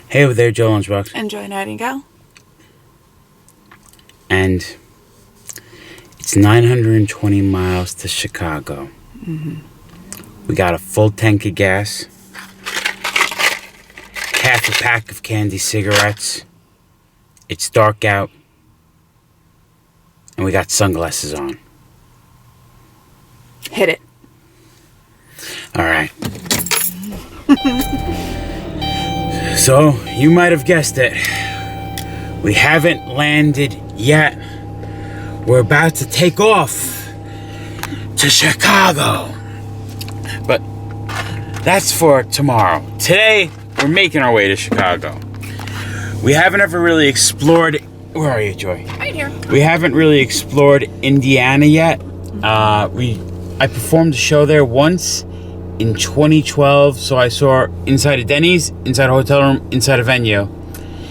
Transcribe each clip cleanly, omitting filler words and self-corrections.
Hey there, Joe Lunchbox. And Joy Nightingale. And it's 920 miles to Chicago. We got a full tank of gas, half a pack of candy cigarettes. It's dark out, and we got sunglasses on. Hit it. All right. So, you might have guessed it. We haven't landed yet. We're about to take off to Chicago. But that's for tomorrow. Today, we're making our way to Chicago. We haven't ever really explored... Where are you, Joy? Right here. We haven't really explored Indiana yet. I performed a show there once in 2012. So I saw inside a Denny's, inside a hotel room, inside a venue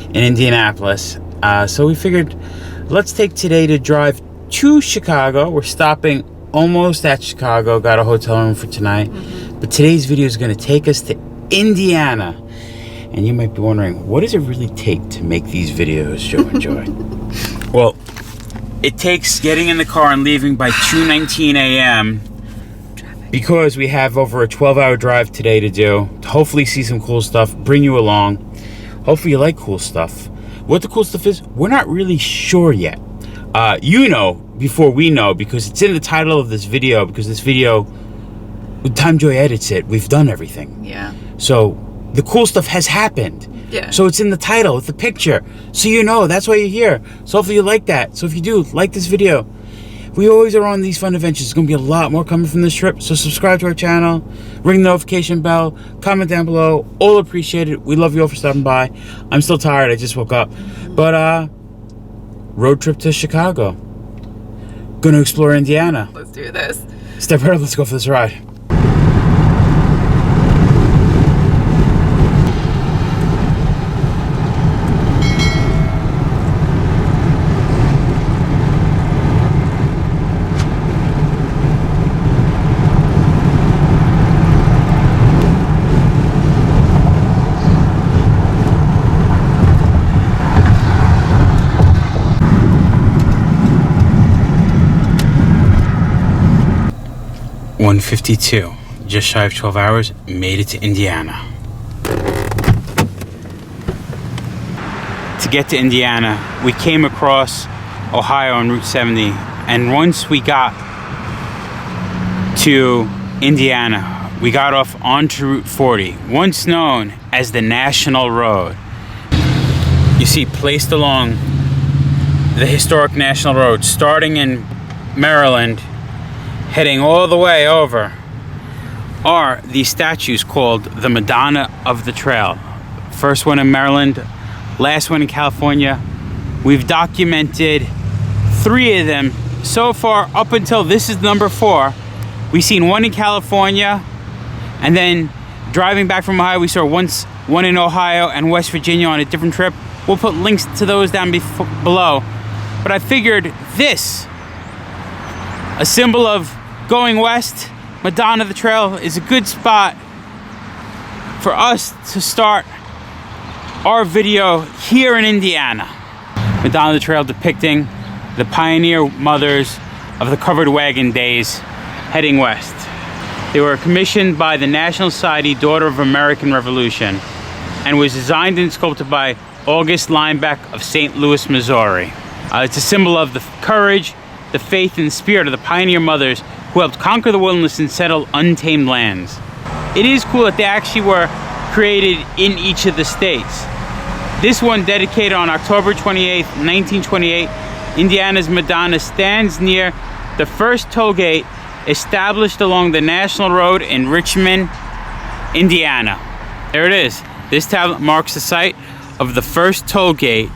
in Indianapolis. So we figured, let's take today to drive to Chicago. We're stopping almost at Chicago. Got a hotel room for tonight. But today's video is going to take us to Indiana. And you might be wondering, what does it really take to make these videos, Joe and Joy? Well, it takes getting in the car and leaving by 2:19 a.m. because we have over a 12-hour drive today to do. To hopefully see some cool stuff, bring you along. Hopefully you like cool stuff. What the cool stuff is, we're not really sure yet. You know before we know, because it's in the title of this video, because this video, the time Joy edits it, we've done everything. Yeah. So the cool stuff has happened. Yeah. So it's in the title, it's the picture. So you know, that's why you're here. So hopefully you like that. So if you do, like this video. We always are on these fun adventures. There's going to be a lot more coming from this trip. So subscribe to our channel, ring the notification bell, comment down below. All appreciated. We love you all for stopping by. I'm still tired. I just woke up. But, road trip to Chicago. Gonna explore Indiana. Let's do this. Step right up. Let's go for this ride. .52, just shy of 12 hours, made it to Indiana. To get to Indiana, we came across Ohio on Route 70, and once we got to Indiana, we got off onto Route 40, once known as the National Road. You see, placed along the historic National Road, starting in Maryland, heading all the way over, are these statues called the Madonna of the Trail. First one in Maryland, last one in California. We've documented 3 of them so far up until this is number 4. We've seen one in California, and then driving back from Ohio, we saw one in Ohio and West Virginia on a different trip. We'll put links to those down below. But I figured this, a symbol of going west, Madonna of the Trail, is a good spot for us to start our video here in Indiana. Madonna of the Trail depicting the pioneer mothers of the covered wagon days heading west. They were commissioned by the National Society Daughter of American Revolution and was designed and sculpted by August Linebeck of St. Louis, Missouri. It's a symbol of the courage, the faith and spirit of the pioneer mothers who helped conquer the wilderness and settle untamed lands. It is cool that they actually were created in each of the states. This one, dedicated on October 28th, 1928, Indiana's Madonna stands near the first toll gate established along the National Road in Richmond, Indiana. There it is. This tablet marks the site of the first toll gate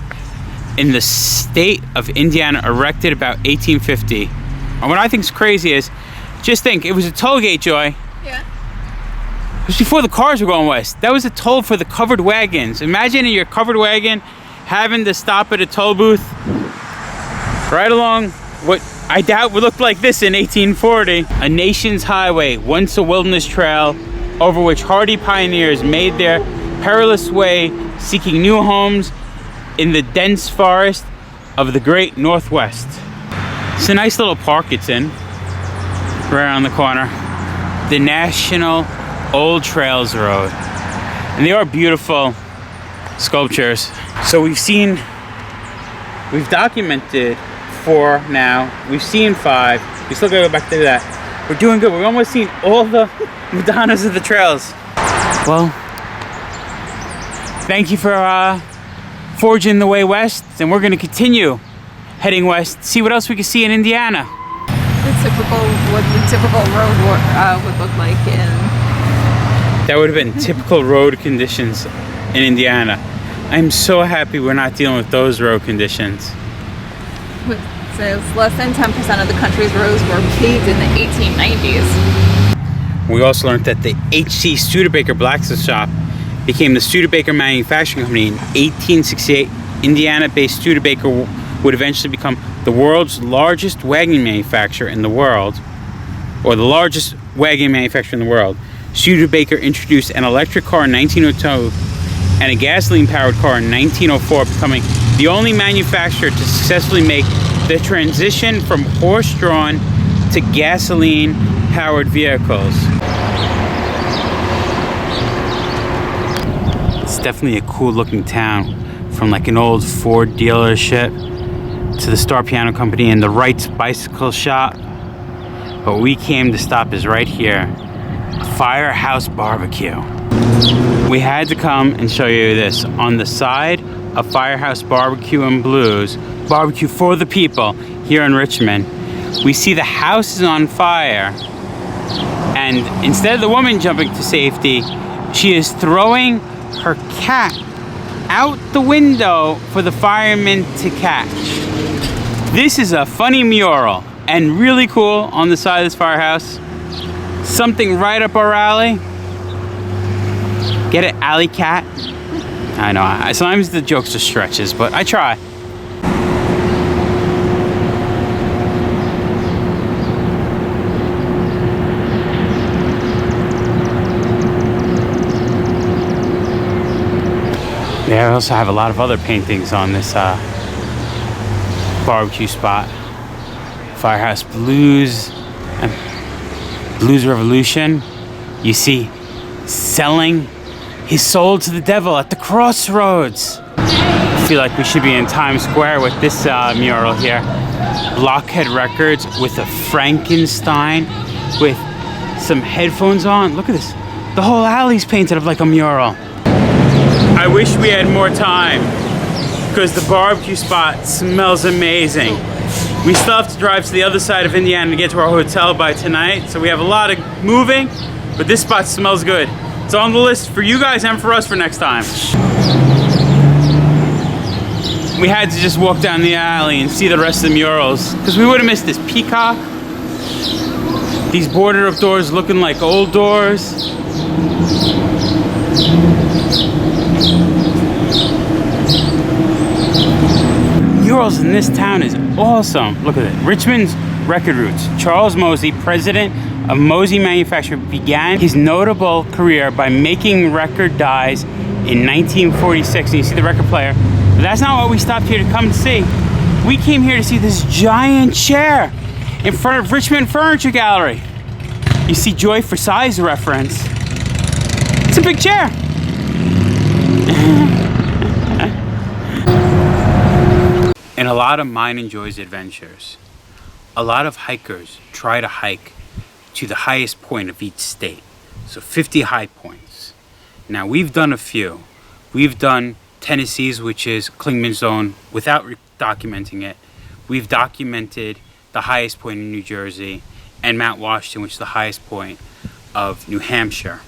in the state of Indiana, erected about 1850. And what I think is crazy is, just think, it was a toll gate, Joy. Yeah. It was before the cars were going west. That was a toll for the covered wagons. Imagine in your covered wagon having to stop at a toll booth right along what I doubt would look like this in 1840. A nation's highway, once a wilderness trail over which hardy pioneers made their perilous way seeking new homes in the dense forest of the great Northwest. It's a nice little park it's in, right around the corner. The National Old Trails Road. And they are beautiful sculptures. So we've documented 4 now. We've seen 5. We still gotta go back to that. We're doing good. We've almost seen all the Madonnas of the trails. Well, thank you for forging the way west, and we're gonna continue heading west, see what else we can see in Indiana. What the typical road would look like in... That would have been typical road conditions in Indiana. I'm so happy we're not dealing with those road conditions. It says less than 10% of the country's roads were paved in the 1890s. We also learned that the H.C. Studebaker blacksmith shop became the Studebaker Manufacturing Company in 1868. Indiana-based Studebaker would eventually become the world's largest wagon manufacturer in the world, or the largest wagon manufacturer in the world. Studebaker introduced an electric car in 1902 and a gasoline-powered car in 1904, becoming the only manufacturer to successfully make the transition from horse-drawn to gasoline-powered vehicles. It's definitely a cool-looking town, from like an old Ford dealership to the Star Piano Company and the Wright's bicycle shop. But we came to stop is right here, Firehouse Barbecue. We had to come and show you this. On the side of Firehouse Barbecue and Blues, barbecue for the people here in Richmond, we see the house is on fire, and instead of the woman jumping to safety, she is throwing her cat out the window for the firemen to catch. This is a funny mural and really cool on the side of this firehouse. Something right up our alley. Get it, alley cat? I know, sometimes the jokes are stretches, but I try. They also have a lot of other paintings on this barbecue spot. Firehouse Blues, Blues Revolution. You see, selling his soul to the devil at the crossroads. I feel like we should be in Times Square with this mural here. Blockhead Records with a Frankenstein with some headphones on. Look at this. The whole alley's painted up like a mural. I wish we had more time because the barbecue spot smells amazing. We still have to drive to the other side of Indiana to get to our hotel by tonight, so we have a lot of moving, but this spot smells good. It's on the list for you guys and for us for next time. We had to just walk down the alley and see the rest of the murals because we would have missed this peacock. These boarded up doors looking like old doors. Murals in this town is awesome. Look at it. Richmond's record roots. Charles Mosey, president of Mosey Manufacturing, began his notable career by making record dies in 1946. And you see the record player. But that's not what we stopped here to come to see. We came here to see this giant chair in front of Richmond Furniture Gallery. You see Joy for size reference. It's a big chair. In a lot of mine and Joy's adventures, a lot of hikers try to hike to the highest point of each state. So 50 high points. Now we've done a few. We've done Tennessee's, which is Clingman Zone, without documenting it. We've documented the highest point in New Jersey and Mount Washington, which is the highest point of New Hampshire.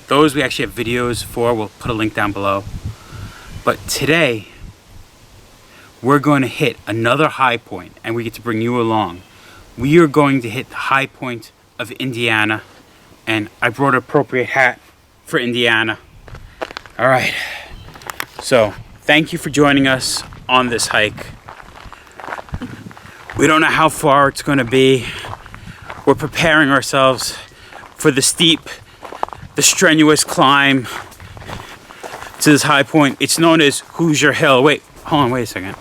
Those we actually have videos for. We'll put a link down below. But today, we're going to hit another high point, and we get to bring you along. We are going to hit the high point of Indiana, and I brought an appropriate hat for Indiana. All right, so thank you for joining us on this hike. We don't know how far it's going to be. We're preparing ourselves for the steep, the strenuous climb. to this high point. It's known as Hoosier Hill. Wait, hold on, wait a second.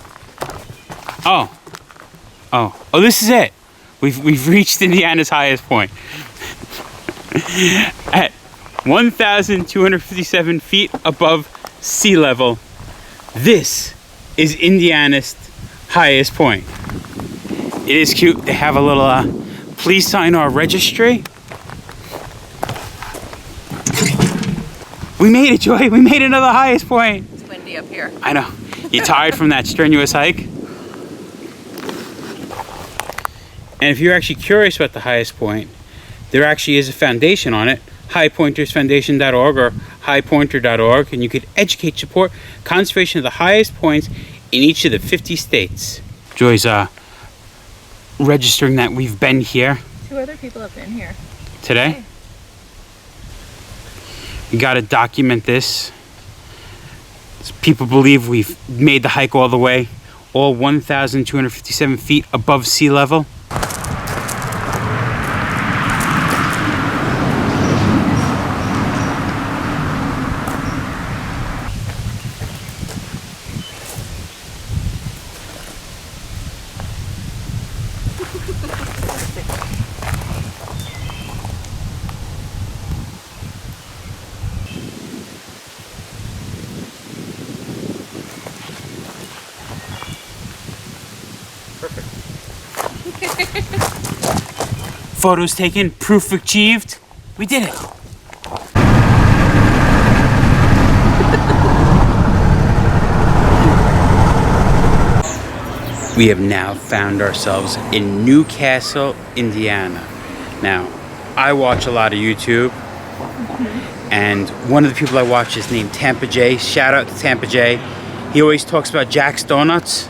Oh, this is it. We've reached Indiana's highest point. At 1,257 feet above sea level, this is Indiana's highest point. It is cute. They have a little, please sign our registry. We made it, Joy. We made another highest point. It's windy up here. I know. You tired from that strenuous hike? And if you're actually curious about the highest point, there actually is a foundation on it, highpointersfoundation.org or highpointer.org, and you could educate, support conservation of the highest points in each of the 50 states. Joy's registering that we've been here. 2 other people have been here. Today? We gotta document this. People believe we've made the hike all the way, all 1,257 feet above sea level. Photos taken, proof achieved. We did it. We have now found ourselves in Newcastle, Indiana. Now, I watch a lot of YouTube, and one of the people I watch is named Tampa J. Shout out to Tampa J. He always talks about Jack's Donuts.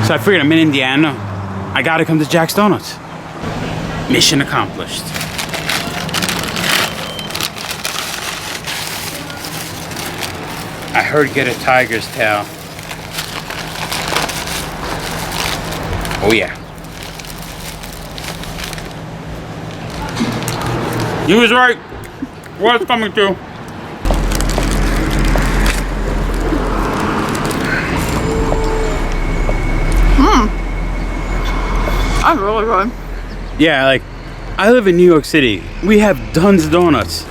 So I figured I'm in Indiana. I gotta come to Jack's Donuts. Mission accomplished. I heard get a tiger's tail. Oh yeah. He was right. What's coming through? That's really good. Yeah, like, I live in New York City. We have tons of donuts.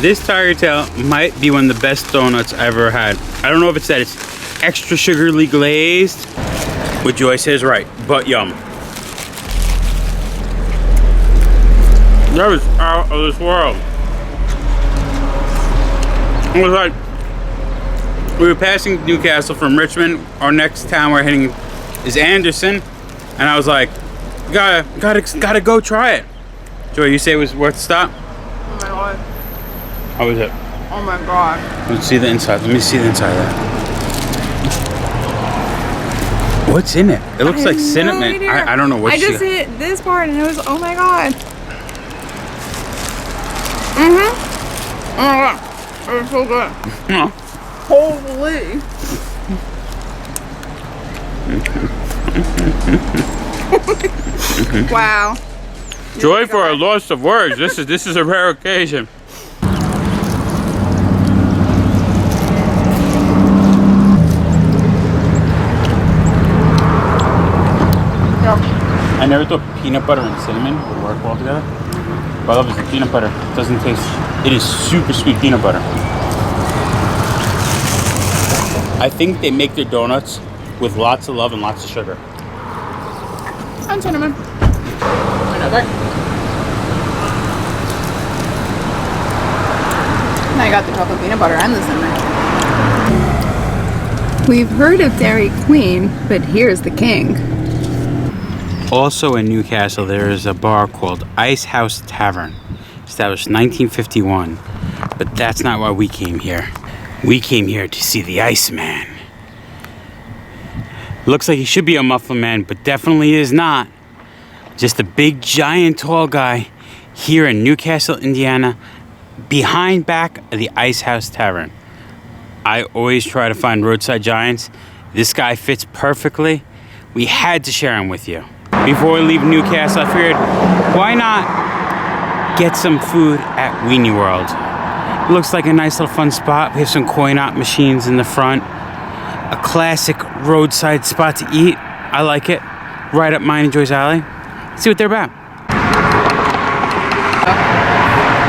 This tiger tail might be one of the best donuts I ever had. I don't know if it's that it's extra sugarly glazed, what Joy says right, but yum. That was out of this world. It was like, we were passing Newcastle from Richmond. Our next town we're hitting is Anderson, and I was like, gotta go try it. Joy, you say it was worth the stop? Oh my god. How was it? Oh my god. Let's see the inside. Let me see the inside of that. What's in it? It looks like cinnamon. No, I don't know what. I just hit this part and it was, oh my god. Oh my god. It was so good. Holy. Wow. Joy for a loss of words. This is a rare occasion. I never thought peanut butter and cinnamon would work well together. What I love is the peanut butter. It doesn't taste. It is super sweet peanut butter. I think they make their donuts with lots of love and lots of sugar. And cinnamon. Another. Now I got the chocolate peanut butter and the cinnamon. We've heard of Dairy Queen, but here's the king. Also in Newcastle, there is a bar called Ice House Tavern, established in 1951. But that's not why we came here. We came here to see the Iceman. Looks like he should be a Muffin Man, but definitely is not. Just a big, giant, tall guy here in Newcastle, Indiana, behind back of the Ice House Tavern. I always try to find roadside giants. This guy fits perfectly. We had to share him with you. Before we leave Newcastle, I figured, why not get some food at Weenie World. Looks like a nice little fun spot. We have some coin-op machines in the front. A classic roadside spot to eat. I like it. Right up mine and Joy's alley. Let's see what they're about.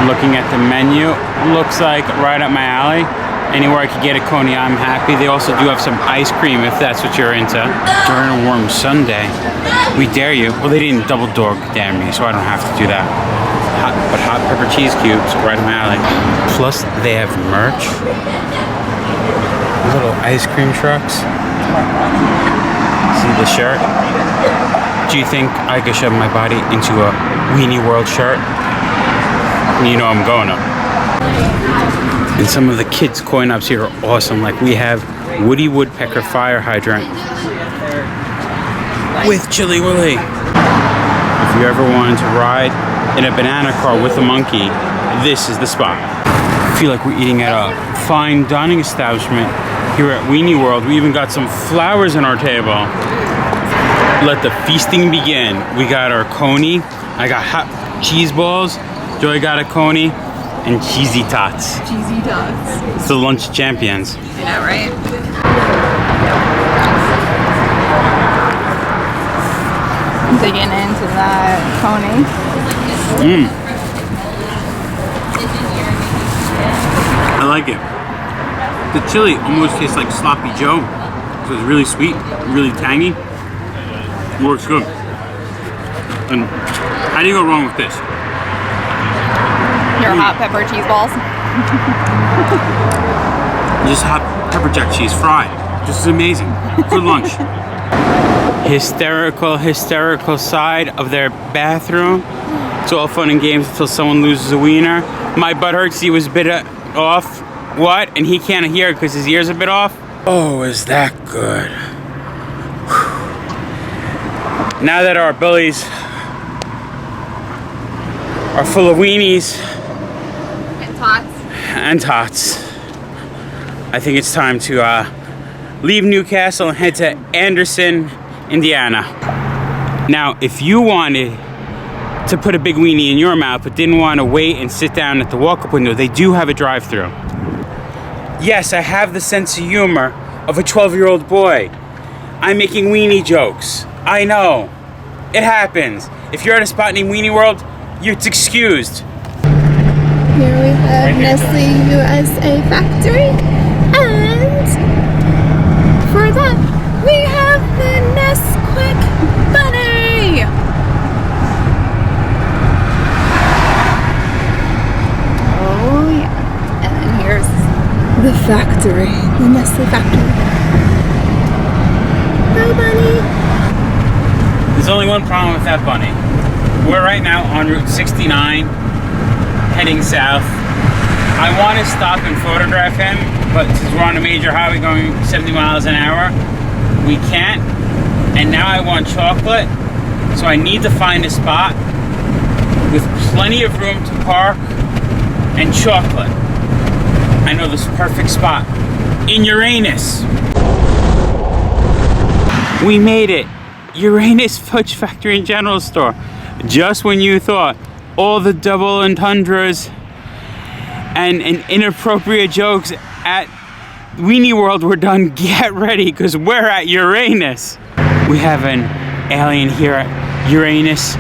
Looking at the menu, looks like right up my alley. Anywhere I could get a coney, I'm happy. They also do have some ice cream if that's what you're into. During a warm Sunday, we dare you. Well, they didn't double dog dare me, so I don't have to do that. But hot pepper cheese cubes right in my alley. Plus, they have merch. Little ice cream trucks. See the shirt? Do you think I could shove my body into a Weenie World shirt? You know I'm going up. And some of the kids' coin-ops here are awesome. Like we have Woody Woodpecker fire hydrant with Chili Willy. If you ever wanted to ride in a banana car with a monkey, this is the spot. I feel like we're eating at a fine dining establishment here at Weenie World. We even got some flowers on our table. Let the feasting begin. We got our coney. I got hot cheese balls. Joy got a coney and cheesy tots. Cheesy tots. It's the lunch champions. I know, right? Digging into that coney. I like it. The chili almost tastes like sloppy Joe. So it's really sweet, really tangy. Works good. And how do you go wrong with this? Your hot pepper cheese balls. Just hot pepper jack cheese fried. Just amazing. Good lunch. Hysterical side of their bathroom. It's all fun and games until someone loses a wiener. My butt hurts. He was a bit off. What? And he can't hear because his ear's a bit off. Oh, is that good? Whew. Now that our bellies are full of weenies and tots, I think it's time to leave Newcastle and head to Anderson, Indiana. Now, if you wanted to put a big weenie in your mouth but didn't want to wait and sit down at the walk-up window, they do have a drive-thru. Yes, I have the sense of humor of a 12-year-old boy. I'm making weenie jokes. I know. It happens. If you're at a spot named Weenie World, it's excused. Here we have Nestle USA Factory, and for that we have the Nesquik Bunny. Oh yeah, and then here's the factory, the Nestle Factory. Hi, Bunny. There's only one problem with that bunny. We're right now on Route 69, heading south. I want to stop and photograph him, but since we're on a major highway going 70 miles an hour, we can't. And now I want chocolate, so I need to find a spot with plenty of room to park and chocolate. I know this perfect spot in Uranus. We made it. Uranus Fudge Factory and General Store. Just when you thought all the double entendres and inappropriate jokes at Weenie World were done, get ready, because we're at Uranus. We have an alien here at Uranus.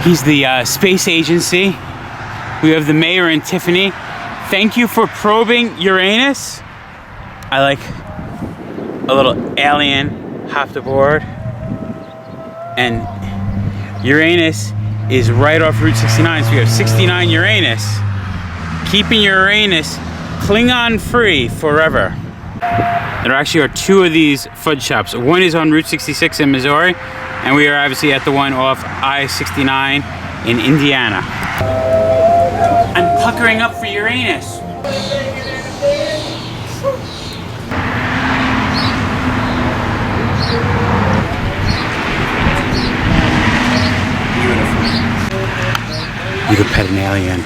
He's the space agency. We have the mayor and Tiffany. Thank you for probing Uranus. I like a little alien hopped aboard. And Uranus is right off Route 69, so we have 69 Uranus. Keeping Uranus Klingon free forever. There actually are two of these fudge shops. One is on Route 66 in Missouri, and we are obviously at the one off I-69 in Indiana. I'm puckering up for Uranus. You could pet an alien.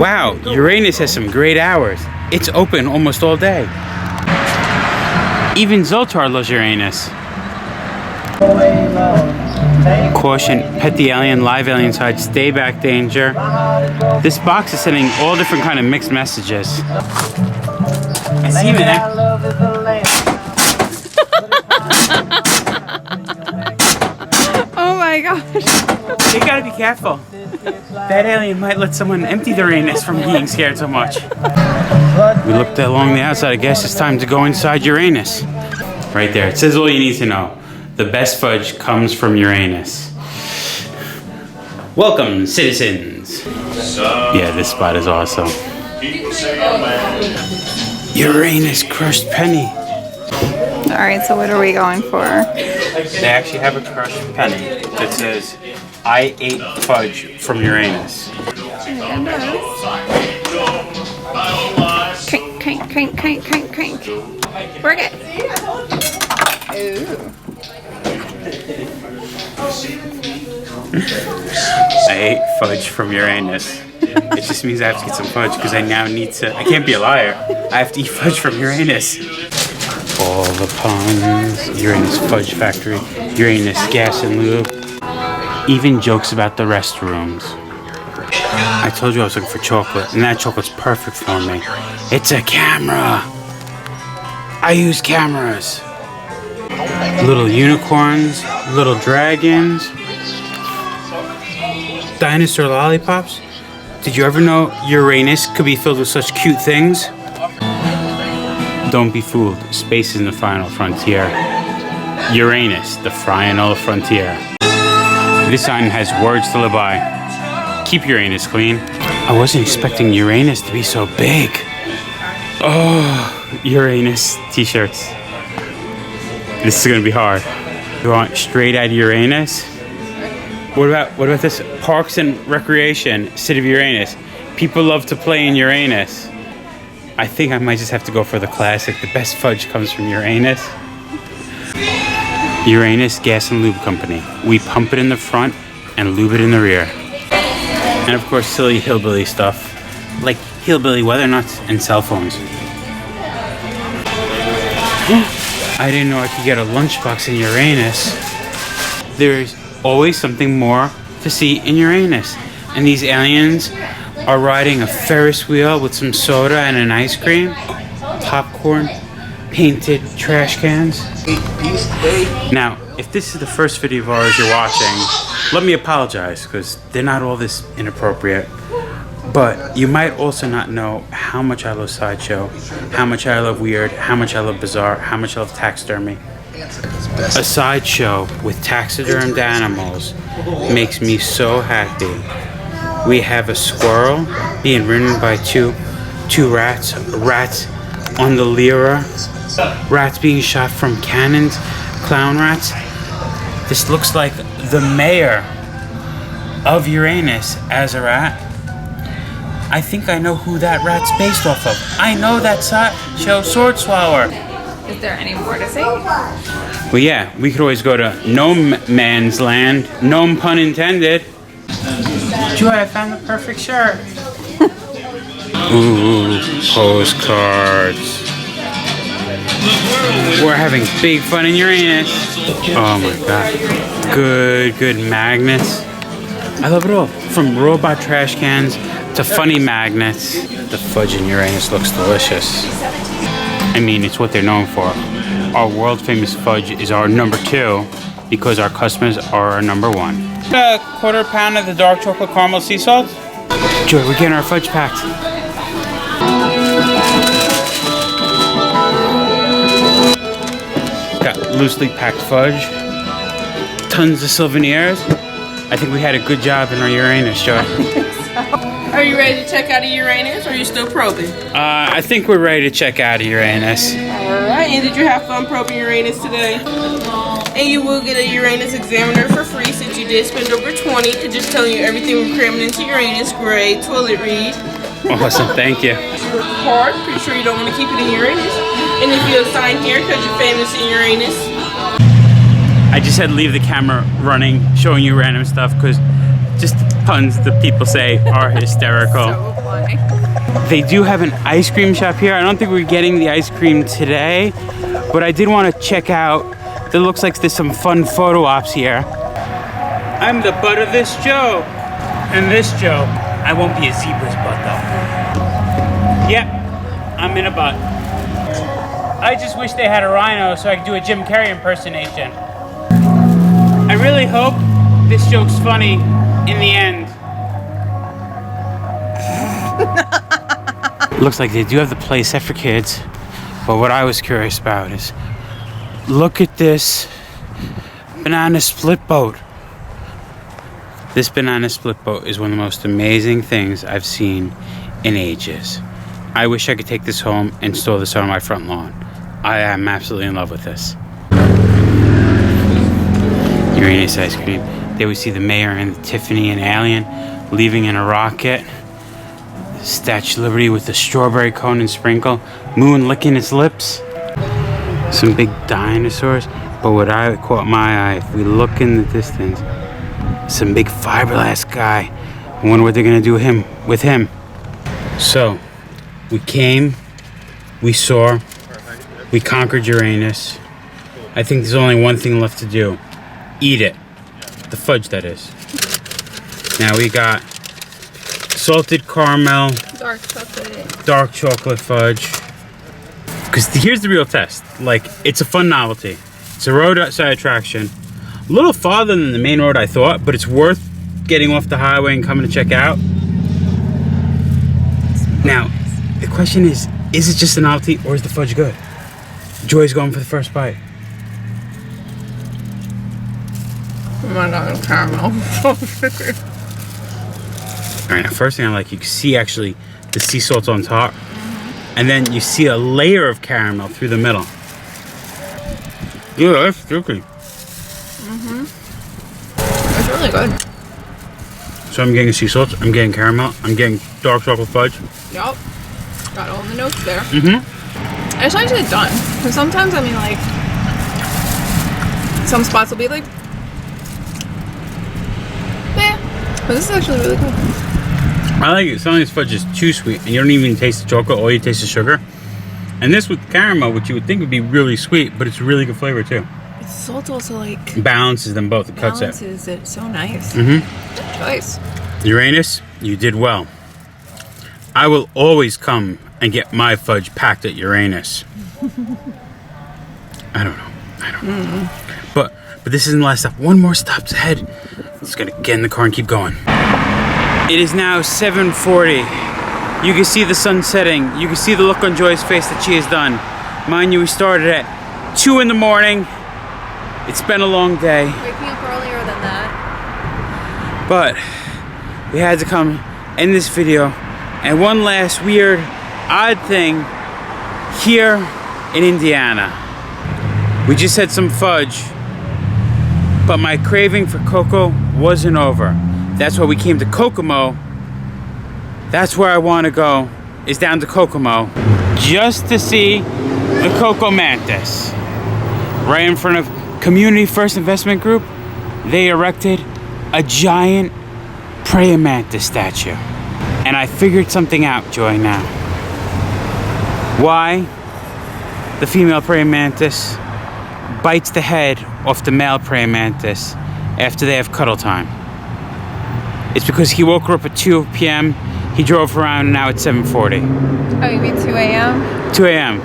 Wow, Uranus has some great hours. It's open almost all day. Even Zoltar loves Uranus. Caution, pet the alien, live alien inside, stay back, danger. This box is sending all different kind of mixed messages. It's even Oh my gosh. You gotta be careful. That alien might let someone empty their anus from being scared so much. We looked along the outside. I guess it's time to go inside Uranus. Right there. It says all you need to know. The best fudge comes from Uranus. Welcome, citizens. Yeah, this spot is awesome. Uranus crushed penny. Alright, so what are we going for? They actually have a crushed penny that says, I ate fudge from Uranus. Crank, crank, crank, crank, crank, crank. Work it. Ooh. I ate fudge from Uranus. It just means I have to get some fudge because I now need to. I can't be a liar. I have to eat fudge from Uranus. All the puns. Uranus Fudge Factory. Uranus Gas and Lube. Even jokes about the restrooms. I told you I was looking for chocolate, and that chocolate's perfect for me. It's a camera. I use cameras. Little unicorns, little dragons, dinosaur lollipops. Did you ever know Uranus could be filled with such cute things? Don't be fooled. Space is the final frontier. Uranus, the final frontier. This sign has words to live by. Keep Uranus clean. I wasn't expecting Uranus to be so big. Oh, Uranus t-shirts. This is gonna be hard. You want straight out of Uranus? What about this? Parks and Recreation, City of Uranus. People love to play in Uranus. I think I might just have to go for the classic. The best fudge comes from Uranus. Uranus Gas and Lube Company. We pump it in the front and lube it in the rear. And of course, silly hillbilly stuff, like hillbilly weather nuts and cell phones. I didn't know I could get a lunchbox in Uranus. There's always something more to see in Uranus. And these aliens are riding a Ferris wheel with some soda and an ice cream, popcorn, painted trash cans. Now, if this is the first video of ours you're watching, let me apologize because they're not all this inappropriate. But you might also not know how much I love sideshow, how much I love weird, how much I love bizarre, how much I love taxidermy. A sideshow with taxidermed animals makes me so happy. We have a squirrel being ridden by two rats on the lyra, rats being shot from cannons, clown rats. This looks like the mayor of Uranus as a rat. I think I know who that rat's based off of. I know that sideshow sword swallower. Is there any more to say? Well, yeah, we could always go to Gnome Man's Land. Gnome pun intended. Joy, I found the perfect shirt. Ooh, postcards. We're having big fun in Uranus. Oh my god. Good magnets. I love it all. From robot trash cans to funny magnets. The fudge in Uranus looks delicious. I mean, it's what they're known for. Our world famous fudge is our number 2 because our customers are our number 1. A quarter pound of the dark chocolate caramel sea salt. Joy, we're getting our fudge packed. Got loosely packed fudge. Tons of souvenirs. I think we had a good job in our Uranus, Joy. Are you ready to check out of Uranus, or are you still probing? I think we're ready to check out of Uranus. Alright, and did you have fun probing Uranus today? And you will get a Uranus examiner for free since you did spend over $20 to just telling you everything we're cramming into Uranus grade toilet read. Awesome, thank you. Your card, pretty sure you don't want to keep it in Uranus. And if you sign here because you're famous in Uranus. I just had to leave the camera running, showing you random stuff because just puns that people say are hysterical. So funny. They do have an ice cream shop here. I don't think we're getting the ice cream today, but I did want to check out. It looks like there's some fun photo ops here. I'm the butt of this joke. And this joke, I won't be a zebra's butt though. Yep, I'm in a butt. I just wish they had a rhino so I could do a Jim Carrey impersonation. I really hope this joke's funny in the end. Looks like they do have the play set for kids, but what I was curious about is, look at this banana split boat. This banana split boat is one of the most amazing things I've seen in ages. I wish I could take this home and store this on my front lawn. I am absolutely in love with this. Uranus ice cream. There we see the mayor and Tiffany and Alien leaving in a rocket. Statue of Liberty with the strawberry cone and sprinkle. Moon licking its lips. Some big dinosaurs. But what I caught my eye, if we look in the distance, some big fiberglass guy. I wonder what they're gonna do with him. So, we came, we saw, we conquered Uranus. I think there's only one thing left to do. Eat it. The fudge, that is. Now we got salted caramel, dark chocolate fudge. Because here's the real test. Like, it's a fun novelty. It's a roadside attraction. A little farther than the main road I thought, but it's worth getting off the highway and coming to check out. Now, the question is it just a novelty or is the fudge good? Joy's going for the first bite. Oh my god, caramel. Alright, now first thing I like, you can see actually the sea salt on top. And then you see a layer of caramel through the middle. Yeah, that's sticky. It's really good. So I'm getting sea salt, I'm getting caramel, I'm getting dark chocolate fudge. Yup. Got all the notes there. I just like to get done. Because sometimes, I mean, like, some spots will be like, eh. But this is actually really good. I like it. Some of this fudge is too sweet and you don't even taste the chocolate, all you taste is sugar. And this with caramel, which you would think would be really sweet, but it's really good flavor too. It's salt also like Balances them both, it cuts it. balances it so nice. Good choice. Uranus, you did well. I will always come and get my fudge packed at Uranus. I don't know. But this isn't the last stop. One more stop's ahead. Just gotta get in the car and keep going. It is now 7:40. You can see the sun setting. You can see the look on Joy's face that she has done. Mind you, we started at 2 in the morning. It's been a long day. Waking up earlier than that. But we had to come end this video. And one last weird, odd thing here in Indiana. We just had some fudge, but my craving for cocoa wasn't over. That's why we came to Kokomo. That's where I want to go, is down to Kokomo, just to see the KokoMantis. Right in front of Community First Investment Group, they erected a giant Pray Mantis statue. And I figured something out, Joy, now. Why the female Pray Mantis bites the head off the male Pray Mantis after they have cuddle time. It's because he woke her up at 2 p.m., he drove around, and now it's 7:40. Oh, you mean 2 a.m.? 2 a.m.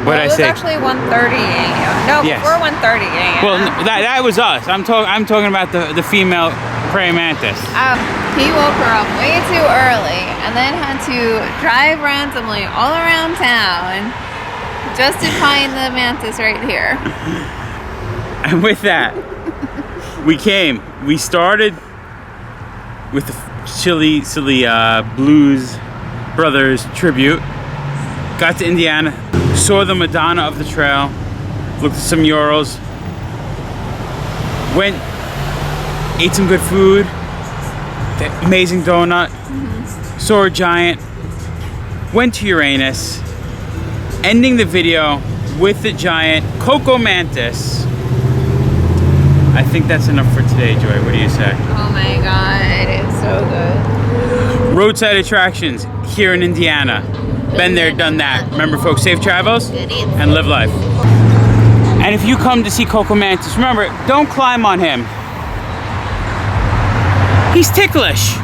What did I say? It was actually 1:30 a.m. No, Yes. before 1:30 a.m. Well, that was us. I'm talking about the female Pray Mantis. He woke her up way too early and then had to drive randomly all around town just to find the mantis right here. And with that, we started with the Silly Blues Brothers tribute. Got to Indiana, saw the Madonna of the trail, looked at some murals, went, ate some good food, the amazing donut, saw a giant, went to Uranus, ending the video with the giant KokoMantis. I think that's enough for today, Joy. What do you say? Oh my god, it is so good. Roadside attractions here in Indiana. Been there, done that. Remember, folks, safe travels and live life. And if you come to see KokoMantis, remember, don't climb on him. He's ticklish.